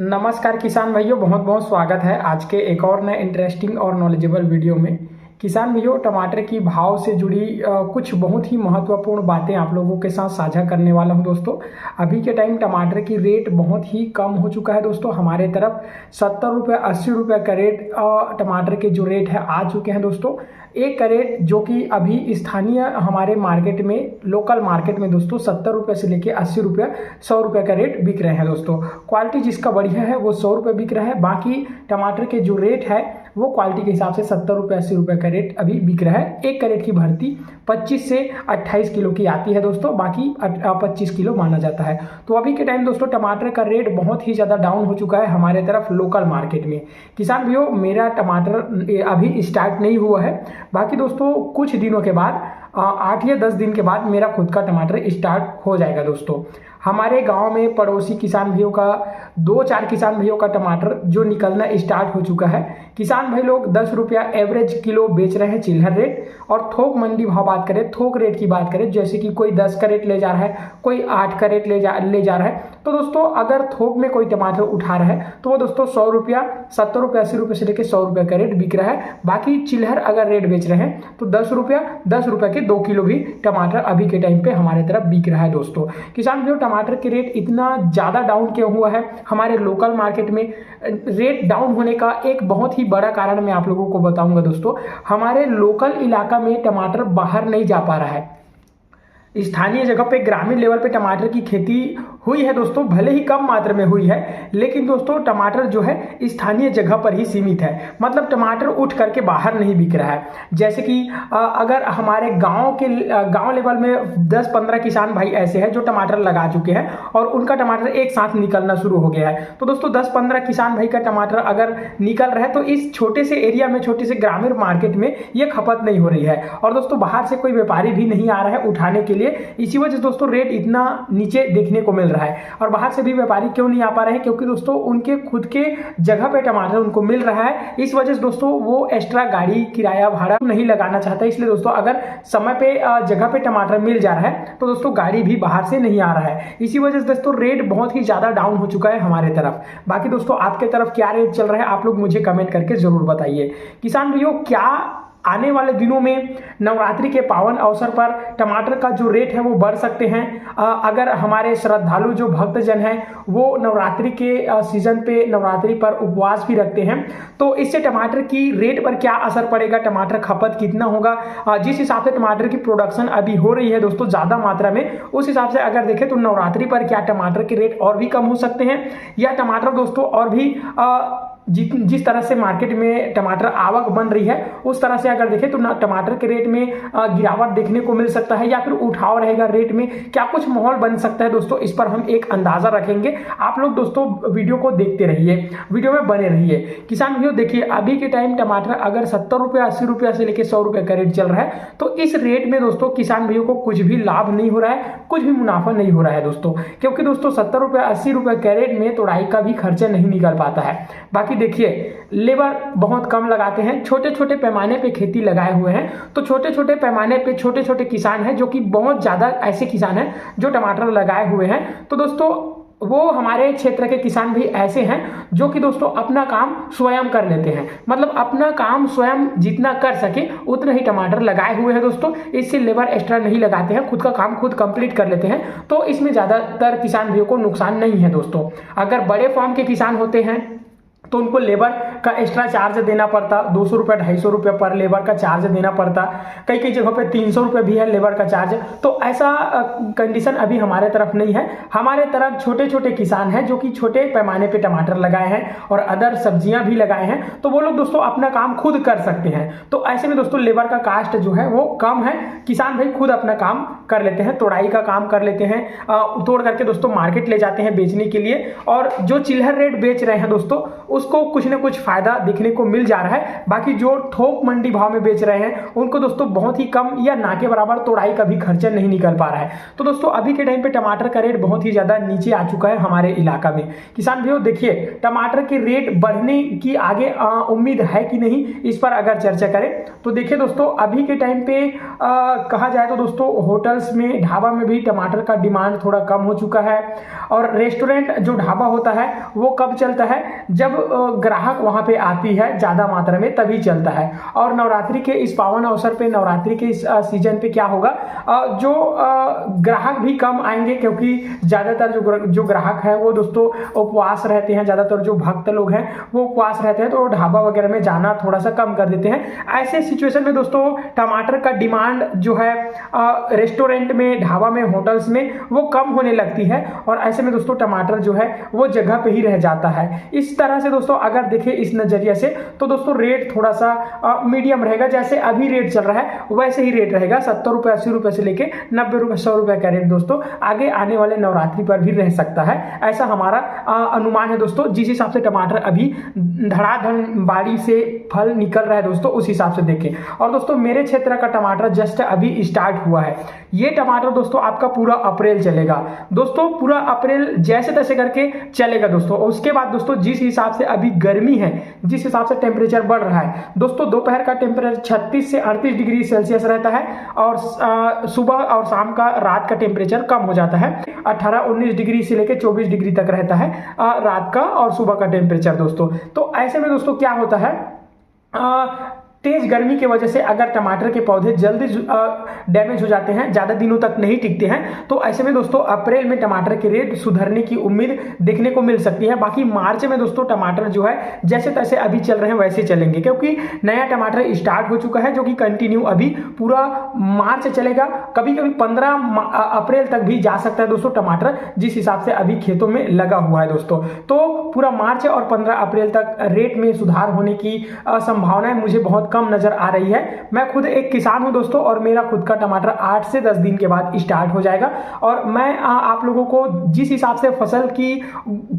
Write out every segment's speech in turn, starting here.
नमस्कार किसान भाइयों, बहुत बहुत स्वागत है आज के एक और नए इंटरेस्टिंग और नॉलेजेबल वीडियो में। किसान भाइयों, टमाटर की भाव से जुड़ी कुछ बहुत ही महत्वपूर्ण बातें आप लोगों के साथ साझा करने वाला हूं दोस्तों। अभी के टाइम टमाटर की रेट बहुत ही कम हो चुका है दोस्तों। हमारे तरफ 70 रुपये 80 रुपये का रेट टमाटर के जो रेट है आ चुके हैं दोस्तों। एक कैरेट जो कि अभी स्थानीय हमारे मार्केट में, लोकल मार्केट में दोस्तों 70 रुपये से लेके 80 रुपये 100 रुपये का रेट बिक रहे हैं दोस्तों। क्वालिटी जिसका बढ़िया है वो 100 रुपये बिक रहा है। बाकी टमाटर के जो रेट है वो क्वालिटी के हिसाब से 70 रुपये 80 रुपये का रेट अभी बिक रहा है। एक कैरेट की भर्ती 25 से 28 किलो की आती है दोस्तों, बाकी 25 किलो माना जाता है। तो अभी के टाइम दोस्तों टमाटर का रेट बहुत ही ज़्यादा डाउन हो चुका है हमारे तरफ लोकल मार्केट में। किसान भाइयों, मेरा टमाटर अभी स्टार्ट नहीं हुआ है, बाकी दोस्तों कुछ दिनों के बाद 8 या 10 दिन के बाद मेरा खुद का टमाटर स्टार्ट हो जाएगा दोस्तों। हमारे गांव में पड़ोसी किसान भाइयों का 2-4 किसान भाइयों का टमाटर जो निकलना स्टार्ट हो चुका है। किसान भाई लोग 10 रुपया एवरेज किलो बेच रहे हैं चिल्हर रेट, और थोक मंडी भाव बात करें, थोक रेट की बात करें, जैसे कि कोई 10 का रेट ले जा रहा है, कोई 8 का रेट ले जा रहा है। तो दोस्तों अगर थोक में कोई टमाटर उठा रहा है तो वो दोस्तों 100 रुपया 70 रुपये 80 रुपये से लेकर 100 रुपये का रेट बिक रहा है। बाकी चिल्हर अगर रेट बेच रहे हैं तो 10 रुपया 10 रुपये के 2 किलो भी टमाटर अभी के टाइम पे हमारे तरफ बिक रहा है दोस्तों। किसान भाइयों, टमाटर के रेट इतना ज़्यादा डाउन क्यों हुआ है हमारे लोकल मार्केट में? रेट डाउन होने का एक बहुत ही बड़ा कारण मैं आप लोगों को बताऊंगा दोस्तों। हमारे लोकल इलाका में टमाटर बाहर नहीं जा पा रहा है। स्थानीय जगह पे, ग्रामीण लेवल पे टमाटर की खेती हुई है दोस्तों, भले ही कम मात्रा में हुई है, लेकिन दोस्तों टमाटर जो है स्थानीय जगह पर ही सीमित है। मतलब टमाटर उठ करके बाहर नहीं बिक रहा है। जैसे कि अगर हमारे गांव लेवल में 10-15 किसान भाई ऐसे हैं जो टमाटर लगा चुके हैं और उनका टमाटर एक साथ निकलना शुरू हो गया है। तो दोस्तों 10-15 किसान भाई का टमाटर अगर निकल रहा है तो इस छोटे से एरिया में, छोटे से ग्रामीण मार्केट में ये खपत नहीं हो रही है। और दोस्तों बाहर से कोई व्यापारी भी नहीं आ रहा है उठाने के लिए। इसी वजह से दोस्तों रेट इतना नीचे देखने को मिल रहा है। और बाहर से भी व्यापारी क्यों नहीं आ पा रहे हैं? क्योंकि दोस्तों उनके खुद के जगह पे टमाटर उनको मिल रहा है। इस वजह से दोस्तों वो एक्स्ट्रा गाड़ी किराया भाड़ा नहीं लगाना चाहता। इसलिए दोस्तों अगर समय पे जगह पे टमाटर मिल जा रहा है तो दोस्तों गाड़ी भी बाहर से नहीं आ रहा है। इसी वजह से दोस्तों रेट बहुत ही ज्यादा डाउन हो चुका है हमारे तरफ। बाकी दोस्तों आपके तरफ क्या रेट चल रहा है आप लोग मुझे कमेंट करके जरूर बताइए। किसान भाइयों, क्या आने वाले दिनों में नवरात्रि के पावन अवसर पर टमाटर का जो रेट है वो बढ़ सकते हैं? अगर हमारे श्रद्धालु जो भक्तजन हैं वो नवरात्रि के सीजन पे, नवरात्रि पर उपवास भी रखते हैं, तो इससे टमाटर की रेट पर क्या असर पड़ेगा? टमाटर खपत कितना होगा? जिस हिसाब से टमाटर की प्रोडक्शन अभी हो रही है दोस्तों ज़्यादा मात्रा में, उस हिसाब से अगर देखें तो नवरात्रि पर क्या टमाटर के रेट और भी कम हो सकते हैं? या टमाटर दोस्तों और भी जिस तरह से मार्केट में टमाटर आवक बन रही है उस तरह से अगर देखें तो टमाटर के रेट में गिरावट देखने को मिल सकता है, या फिर उठाव रहेगा रेट में? क्या कुछ माहौल बन सकता है दोस्तों? इस पर हम एक अंदाजा रखेंगे। आप लोग दोस्तों वीडियो को देखते रहिए, वीडियो में बने रहिए। किसान भाइयों देखिए, अभी के टाइम टमाटर अगर 70 रुपये 80 रुपये से लेकर 100 रुपये का रेट चल रहा है तो इस रेट में दोस्तों किसान भाइयों को कुछ भी लाभ नहीं हो रहा है, कुछ भी मुनाफा नहीं हो रहा है दोस्तों। क्योंकि दोस्तों 70 रुपये 80 रुपये के रेट में तोड़ाई का भी खर्चा नहीं निकल पाता है। बाकी देखिए, लेबर बहुत कम लगाते हैं, छोटे छोटे पैमाने पे खेती लगाए हुए हैं। तो छोटे छोटे पैमाने पे छोटे छोटे किसान हैं जो कि बहुत ज़्यादा ऐसे किसान हैं जो टमाटर लगाए हुए हैं। तो दोस्तों वो हमारे क्षेत्र के किसान भी ऐसे हैं जो कि दोस्तों अपना काम स्वयं कर लेते हैं। मतलब अपना काम स्वयं जितना कर सके उतना ही टमाटर लगाए हुए हैं दोस्तों। इससे लेबर एक्स्ट्रा नहीं लगाते हैं, खुद का काम खुद कंप्लीट कर लेते हैं। तो इसमें ज़्यादातर किसान भाइयों को नुकसान नहीं है दोस्तों। अगर बड़े फॉर्म के किसान होते हैं तो उनको लेबर का एक्स्ट्रा चार्ज देना पड़ता, 200 रुपये 250 रुपये पर लेबर का चार्ज देना पड़ता। कई कई जगहों पे 300 रुपये भी है लेबर का चार्ज। तो ऐसा कंडीशन अभी हमारे तरफ नहीं है। हमारे तरफ छोटे छोटे किसान हैं जो कि छोटे पैमाने पे टमाटर लगाए हैं और अदर सब्जियां भी लगाए हैं। तो वो लोग दोस्तों अपना काम खुद कर सकते हैं। तो ऐसे में दोस्तों लेबर का कास्ट जो है वो कम है। किसान भाई खुद अपना काम कर लेते हैं, तोड़ाई का काम कर लेते हैं, तोड़ करके दोस्तों मार्केट ले जाते हैं बेचने के लिए। और जो चिल्हर रेट बेच रहे हैं दोस्तों उसको कुछ ना कुछ फायदा देखने को मिल जा रहा है। बाकी जो थोक मंडी भाव में बेच रहे हैं उनको दोस्तों बहुत ही कम या ना के बराबर तोड़ाई का भी खर्चा नहीं निकल पा रहा है। तो दोस्तों अभी के टाइम पे टमाटर का रेट बहुत ही ज्यादा नीचे आ चुका है हमारे इलाका में। किसान भाइयों देखिए, टमाटर के रेट बढ़ने की आगे उम्मीद है कि नहीं, इस पर अगर चर्चा करें तो देखिए दोस्तों, अभी के टाइम पे कहा जाए तो दोस्तों होटल्स में, ढाबा में भी टमाटर का डिमांड थोड़ा कम हो चुका है। और रेस्टोरेंट जो ढाबा होता है वो कब चलता है, जब ग्राहक वहां पे आती है ज्यादा मात्रा में, तभी चलता है। और नवरात्रि के इस पावन अवसर पे, नवरात्रि के इस सीजन पे क्या होगा, जो ग्राहक भी कम आएंगे, क्योंकि ज्यादातर जो ग्राहक है वो दोस्तों उपवास रहते हैं, ज्यादातर जो भक्त लोग हैं वो उपवास रहते हैं, तो ढाबा वगैरह में जाना थोड़ा सा कम कर देते हैं। ऐसे सिचुएशन में दोस्तों टमाटर का डिमांड जो है रेस्टोरेंट में, ढाबा में, होटल्स में वो कम होने लगती है। और ऐसे में दोस्तों टमाटर जो है वो जगह पे ही रह जाता है। इस तरह से दोस्तों अगर देखें इस नजरिए से तो दोस्तों रेट थोड़ा सा मीडियम रहेगा। जैसे अभी रेट चल रहा है वैसे ही रेट रहेगा, 70 रुपए 80 रुपए से लेके 90 रुपए 100 रुपए का रेट दोस्तों आगे आने वाले नवरात्रि पर भी रह सकता है, ऐसा हमारा अनुमान है दोस्तों। जिस हिसाब से टमाटर अभी धड़ाधड़ बाड़ी से फल निकल रहा है दोस्तों, उस हिसाब से देखें। और दोस्तों मेरे क्षेत्र का टमाटर जस्ट अभी स्टार्ट हुआ है। ये टमाटर दोस्तों आपका पूरा अप्रैल चलेगा दोस्तों, पूरा अप्रैल जैसे तैसे करके चलेगा दोस्तों। उसके बाद दोस्तों जिस हिसाब से अभी गर्मी है, जिस हिसाब से टेम्परेचर बढ़ रहा है दोस्तों, दोपहर का टेम्परेचर 36 से 38 डिग्री सेल्सियस रहता है और सुबह और शाम का, रात का टेम्परेचर कम हो जाता है, 18-19 डिग्री से लेकर 24 डिग्री तक रहता है रात का और सुबह का टेम्परेचर दोस्तों। तो ऐसे में दोस्तों क्या होता है, तेज गर्मी की वजह से अगर टमाटर के पौधे जल्दी डैमेज हो जाते हैं, ज़्यादा दिनों तक नहीं टिकते हैं, तो ऐसे में दोस्तों अप्रैल में टमाटर के रेट सुधरने की उम्मीद देखने को मिल सकती है। बाकी मार्च में दोस्तों टमाटर जो है जैसे तैसे अभी चल रहे हैं वैसे चलेंगे, क्योंकि नया टमाटर स्टार्ट हो चुका है जो कि कंटिन्यू अभी पूरा मार्च चलेगा। कभी कभी 15 अप्रैल तक भी जा सकता है दोस्तों टमाटर, जिस हिसाब से अभी खेतों में लगा हुआ है दोस्तों। तो पूरा मार्च और 15 अप्रैल तक रेट में सुधार होने की संभावनाएं मुझे बहुत कम नजर आ रही है। मैं खुद एक किसान हूं दोस्तों और मेरा खुद का टमाटर 8 से 10 दिन के बाद स्टार्ट हो जाएगा। और मैं आप लोगों को जिस हिसाब से फसल की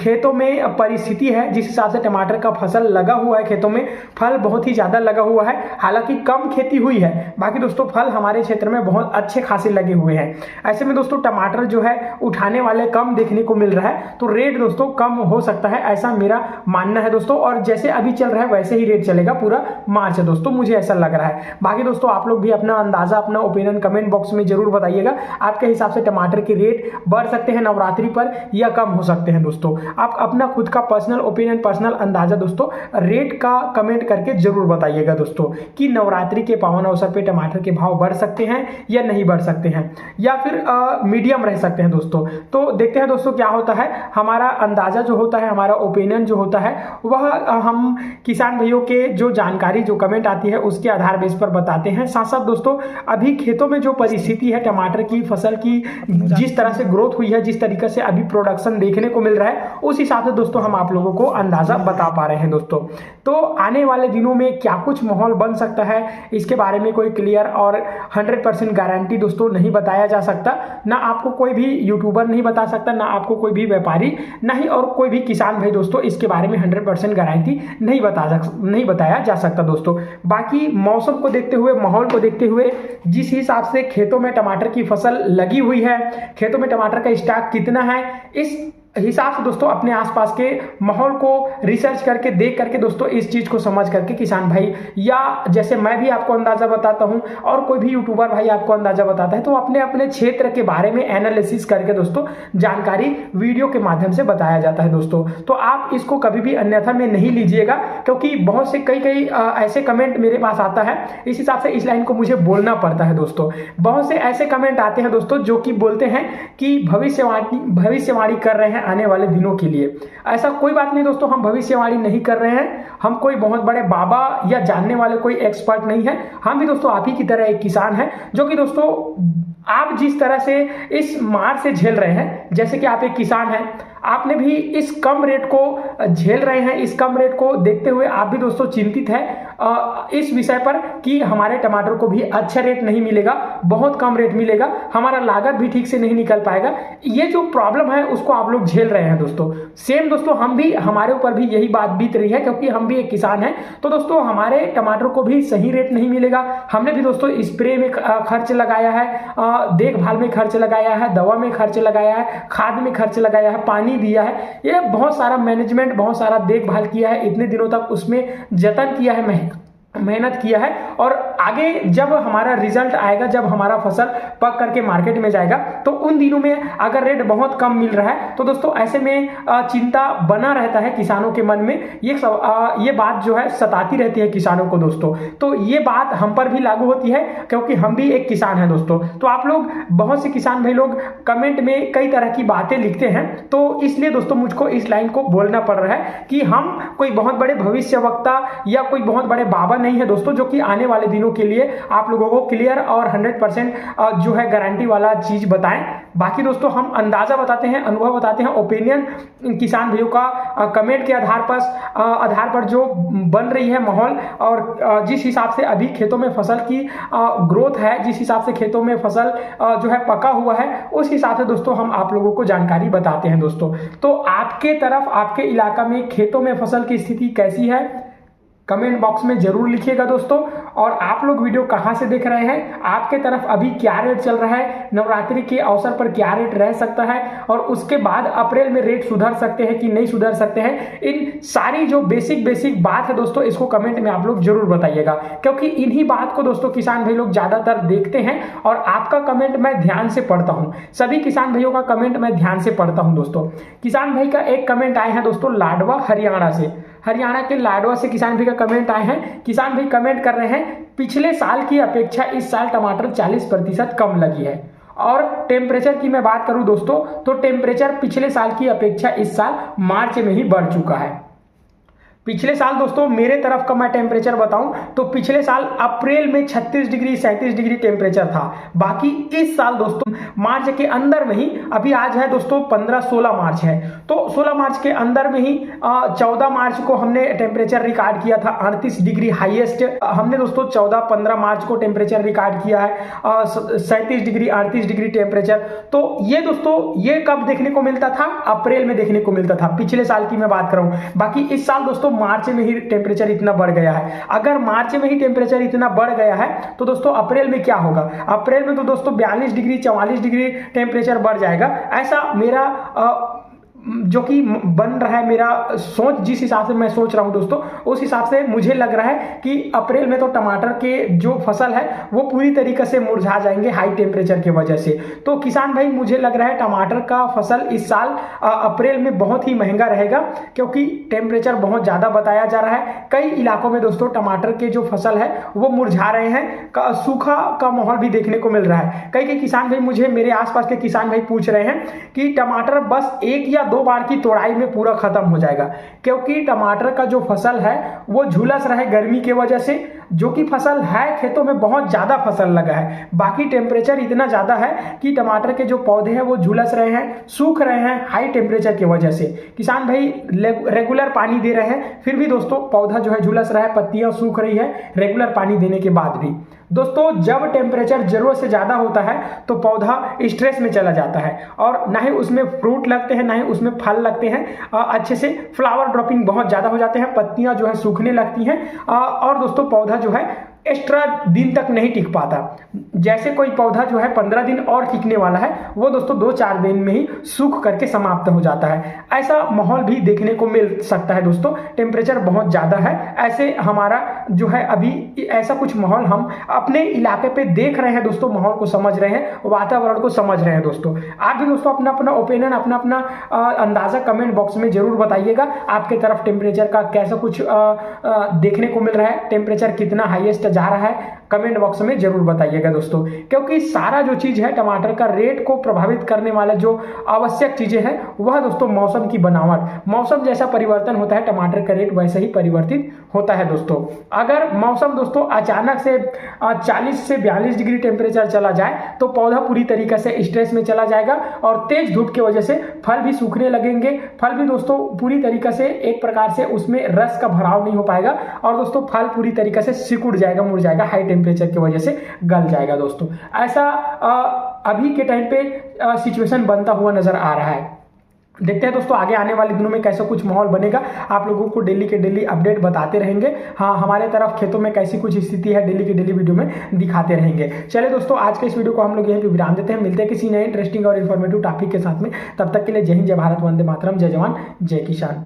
खेतों में परिस्थिति है, जिस हिसाब से टमाटर का फसल लगा हुआ है खेतों में, फल बहुत ही ज्यादा लगा हुआ है। हालांकि कम खेती हुई है, बाकी दोस्तों फल हमारे क्षेत्र में बहुत अच्छे खासे लगे हुए हैं। ऐसे में दोस्तों टमाटर जो है उठाने वाले कम देखने को मिल रहा है, तो रेट दोस्तों कम हो सकता है, ऐसा मेरा मानना है दोस्तों। और जैसे अभी चल रहा है वैसे ही रेट चलेगा पूरा मार्च है दोस्तों, मुझे ऐसा लग रहा है। बाकी दोस्तों आप लोग भी अपना अंदाजा, अपना ओपिनियन कमेंट बॉक्स में जरूर बताइएगा। आपके हिसाब से टमाटर के रेट बढ़ सकते हैं नवरात्रि पर या कम हो सकते हैं दोस्तों। आप अपना खुद का पर्सनल ओपिनियन, पर्सनल अंदाजा दोस्तों रेट का कमेंट करके जरूर बताइएगा दोस्तों, कि नवरात्रि के पावन अवसर पे टमाटर के भाव बढ़ सकते हैं या नहीं बढ़ सकते हैं, या फिर मीडियम रह सकते हैं दोस्तों। तो देखते हैं दोस्तों क्या होता है। हमारा अंदाजा जो होता है, हमारा ओपिनियन जो होता है, वह हम किसान भाइयों के जो जानकारी, जो कमेंट आती है उसके आधार बेस पर बताते हैं। साथ साथ दोस्तों अभी खेतों में जो परिस्थिति है टमाटर की फसल की, जिस तरह से ग्रोथ हुई है, जिस तरीके से अभी प्रोडक्शन देखने को मिल रहा है, उस हिसाब से दोस्तों हम आप लोगों को अंदाजा बता पा रहे हैं दोस्तों। तो आने वाले दिनों में क्या कुछ माहौल बन सकता है, इसके बारे में कोई क्लियर और 100% गारंटी दोस्तों नहीं बताया जा सकता। ना आपको कोई भी यूट्यूबर नहीं बता सकता, ना आपको कोई भी व्यापारी, ना ही और कोई भी किसान भाई दोस्तों इसके बारे में 100% गारंटी नहीं बताया जा सकता दोस्तों। बाकी मौसम को देखते हुए, माहौल को देखते हुए, जिस हिसाब से खेतों में टमाटर की फसल लगी हुई है, खेतों में टमाटर का स्टॉक कितना है, इस हिसाब से दोस्तों अपने आसपास के माहौल को रिसर्च करके, देख करके दोस्तों इस चीज को समझ करके किसान भाई, या जैसे मैं भी आपको अंदाजा बताता हूं और कोई भी यूट्यूबर भाई आपको अंदाजा बताता है, तो अपने अपने क्षेत्र के बारे में एनालिसिस करके दोस्तों जानकारी वीडियो के माध्यम से बताया जाता है दोस्तों। तो आप इसको कभी भी अन्यथा में नहीं लीजिएगा, क्योंकि बहुत से कई ऐसे कमेंट मेरे पास आता है, इस हिसाब से इस लाइन को मुझे बोलना पड़ता है दोस्तों। बहुत से ऐसे कमेंट आते हैं दोस्तों जो कि बोलते हैं कि भविष्यवाणी कर रहे हैं आने वाले दिनों के लिए। ऐसा कोई बात नहीं दोस्तों, हम भविष्यवाणी नहीं कर रहे हैं, हम कोई बहुत बड़े बाबा या जानने वाले कोई एक्सपर्ट नहीं है। हम भी दोस्तों आप ही की तरह एक किसान है, जो कि दोस्तों आप जिस तरह से इस मार से झेल रहे हैं, जैसे कि आप एक किसान हैं, आपने भी इस कम रेट को झेल रहे हैं, इस कम रेट को देखते हुए आप भी दोस्तों चिंतित है इस विषय पर कि हमारे टमाटर को भी अच्छा रेट नहीं मिलेगा, बहुत कम रेट मिलेगा, हमारा लागत भी ठीक से नहीं निकल पाएगा। ये जो प्रॉब्लम है उसको आप लोग झेल रहे हैं दोस्तों। सेम दोस्तों हमारे ऊपर भी यही बात बीत रही है, क्योंकि हम भी एक किसान हैं। तो दोस्तों हमारे टमाटर को भी सही रेट नहीं मिलेगा। हमने भी दोस्तों स्प्रे में खर्च लगाया है, देखभाल में खर्च लगाया है, दवा में खर्च लगाया है, खाद में खर्च लगाया है, पानी दिया है, ये बहुत सारा मैनेजमेंट, बहुत सारा देखभाल किया है, इतने दिनों तक उसमें जतन किया है, मेहनत किया है। और आगे जब हमारा रिजल्ट आएगा, जब हमारा फसल पक करके मार्केट में जाएगा, तो उन दिनों में अगर रेट बहुत कम मिल रहा है तो दोस्तों ऐसे में चिंता बना रहता है किसानों के मन में। ये बात जो है सताती रहती है किसानों को दोस्तों। तो ये बात हम पर भी लागू होती है, क्योंकि हम भी एक किसान हैं दोस्तों। तो आप लोग, बहुत से किसान भाई लोग कमेंट में कई तरह की बातें लिखते हैं, तो इसलिए दोस्तों मुझको इस लाइन को बोलना पड़ रहा है कि हम कोई बहुत बड़े भविष्यवक्ता या कोई बहुत बड़े बाबा नहीं है दोस्तों, जो कि आने वाले दिनों के लिए आप लोगों को क्लियर और 100% जो है गारंटी वाला चीज बताएं। बाकी दोस्तों हम अंदाजा बताते हैं, अनुभव बताते हैं, ओपिनियन किसान भाइयों का कमेंट के आधार पर जो बन रही है माहौल, और जिस हिसाब से अभी खेतों में फसल की ग्रोथ है, जिस हिसाब से खेतों में फसल जो है पका हुआ है, उस हिसाब से दोस्तों हम आप लोगों को जानकारी बताते हैं दोस्तों। तो आपके तरफ, आपके इलाका में खेतों में फसल की स्थिति कैसी है, कमेंट बॉक्स में जरूर लिखिएगा दोस्तों। और आप लोग वीडियो कहां से देख रहे हैं, आपके तरफ अभी क्या रेट चल रहा है, नवरात्रि के अवसर पर क्या रेट रह सकता है, और उसके बाद अप्रैल में रेट सुधर सकते हैं कि नहीं सुधर सकते हैं, इन सारी जो बेसिक बात है दोस्तों, इसको कमेंट में आप लोग जरूर बताइएगा। क्योंकि इन्हीं बात को दोस्तों किसान भाई लोग ज्यादातर देखते हैं, और आपका कमेंट मैं ध्यान से पढ़ता हूं, सभी किसान भाइयों का कमेंट मैं ध्यान से पढ़ता हूं दोस्तों। किसान भाई का एक कमेंट आए हैं दोस्तों लाडवा हरियाणा से, हरियाणा के लाडवा से किसान भाई का कमेंट आए हैं। किसान भाई कमेंट कर रहे हैं, पिछले साल की अपेक्षा इस साल टमाटर 40% कम लगी है। और टेम्परेचर की मैं बात करूं दोस्तों, तो टेम्परेचर पिछले साल की अपेक्षा इस साल मार्च में ही बढ़ चुका है। पिछले साल दोस्तों मेरे तरफ का मैं टेम्परेचर बताऊं तो पिछले साल अप्रैल में 36 डिग्री 37 डिग्री टेम्परेचर था। बाकी इस साल दोस्तों मार्च के अंदर में ही, अभी आज है दोस्तों 15-16 मार्च है, तो 16 मार्च के अंदर में ही 14 मार्च को हमने टेम्परेचर रिकॉर्ड किया था 38 डिग्री हाईएस्ट। हमने दोस्तों 14-15 मार्च को टेम्परेचर रिकॉर्ड किया है 37 डिग्री 38 डिग्री टेम्परेचर। तो ये दोस्तों ये कब देखने को मिलता था, अप्रैल में देखने को मिलता था, पिछले साल की मैं बात कर रहा हूं। बाकी इस साल दोस्तों मार्च में ही टेम्परेचर इतना बढ़ गया है। अगर मार्च में ही टेम्परेचर इतना बढ़ गया है तो दोस्तों अप्रैल में क्या होगा, अप्रैल में तो दोस्तों 42 डिग्री 44 डिग्री टेम्परेचर बढ़ जाएगा। ऐसा मेरा जो कि बन रहा है, मेरा सोच, जिस हिसाब से मैं सोच रहा हूं दोस्तों, उस हिसाब से मुझे लग रहा है कि अप्रैल में तो टमाटर के जो फसल है वो पूरी तरीके से मुरझा जाएंगे हाई टेम्परेचर की वजह से। तो किसान भाई मुझे लग रहा है टमाटर का फसल इस साल अप्रैल में बहुत ही महंगा रहेगा, क्योंकि टेम्परेचर बहुत ज़्यादा बताया जा रहा है। कई इलाकों में दोस्तों टमाटर के जो फसल है वो मुरझा रहे हैं, सूखा का माहौल भी देखने को मिल रहा है। कई किसान भाई मुझे, मेरे आसपास के किसान भाई पूछ रहे हैं कि टमाटर बस 1 या 2 बार की तोड़ाई में पूरा खत्म हो जाएगा, क्योंकि टमाटर का जो फसल है वो झुलस रहा है गर्मी की वजह से। जो कि फसल है खेतों में बहुत ज्यादा फसल लगा है, बाकी टेम्परेचर इतना ज्यादा है कि टमाटर के जो पौधे हैं वो झुलस रहे हैं, सूख रहे हैं हाई टेम्परेचर की वजह से। किसान भाई रेगुलर पानी दे रहे हैं, फिर भी दोस्तों पौधा जो है झुलस रहा है, पत्तियां सूख रही है रेगुलर पानी देने के बाद भी। दोस्तों जब टेम्परेचर जरूरत से ज्यादा होता है तो पौधा स्ट्रेस में चला जाता है, और ना ही उसमें फ्रूट लगते हैं, ना ही उसमें फल लगते हैं अच्छे से। फ्लावर ड्रॉपिंग बहुत ज्यादा हो जाते हैं, पत्तियां जो है सूखने लगती हैं, और दोस्तों पौधा जो है एक्स्ट्रा दिन तक नहीं टिक पाता। जैसे कोई पौधा जो है 15 दिन और टिकने वाला है, वो दोस्तों 2-4 दिन में ही सूख करके समाप्त हो जाता है। ऐसा माहौल भी देखने को मिल सकता है दोस्तों, टेम्परेचर बहुत ज़्यादा है। ऐसे हमारा जो है अभी ऐसा कुछ माहौल हम अपने इलाके पे देख रहे हैं दोस्तों, माहौल को समझ रहे हैं, वातावरण को समझ रहे हैं दोस्तों। आप भी दोस्तों अपना अपना ओपिनियन, अपना अपना अंदाज़ा कमेंट बॉक्स में जरूर बताइएगा। आपके तरफ टेम्परेचर का कैसा कुछ देखने को मिल रहा है, टेम्परेचर कितना हाईएस्ट जा रहा है, कमेंट बॉक्स में जरूर बताइएगा दोस्तों, क्योंकि सारा जो चीज है टमाटर का रेट को प्रभावित करने वाला जो आवश्यक चीजें हैं वह दोस्तों मौसम की बनावट, मौसम जैसा परिवर्तन होता है टमाटर का रेट वैसे ही परिवर्तित होता है दोस्तों। अगर मौसम दोस्तों अचानक से 40 से 42 डिग्री टेम्परेचर चला जाए तो पौधा पूरी तरीके से स्ट्रेस में चला जाएगा और तेज धूप की वजह से फल भी सूखने लगेंगे, फल भी दोस्तों पूरी तरीके से एक प्रकार से उसमें रस का भराव नहीं हो पाएगा और दोस्तों फल पूरी तरीके से सिकुड़ जाएगा, मुड़ जाएगा, हाई टेम्परेचर की वजह से गल जाएगा दोस्तों। ऐसा अभी के टाइम पे सिचुएशन बनता हुआ नजर आ रहा है। देखते हैं दोस्तों आगे आने वाले दिनों में कैसा कुछ माहौल बनेगा, आप लोगों को डेली के डेली अपडेट बताते रहेंगे। हाँ, हमारे तरफ खेतों में कैसी कुछ स्थिति है डेली के डेली वीडियो में दिखाते रहेंगे। चलिए दोस्तों, आज के इस वीडियो को हम लोग यहीं पे विराम देते हैं। मिलते हैं किसी नए इंटरेस्टिंग और इन्फॉर्मेटिव टॉपिक के साथ में। तब तक के लिए जय हिंद, जय भारत, वंदे मातरम, जय जवान, जय किसान।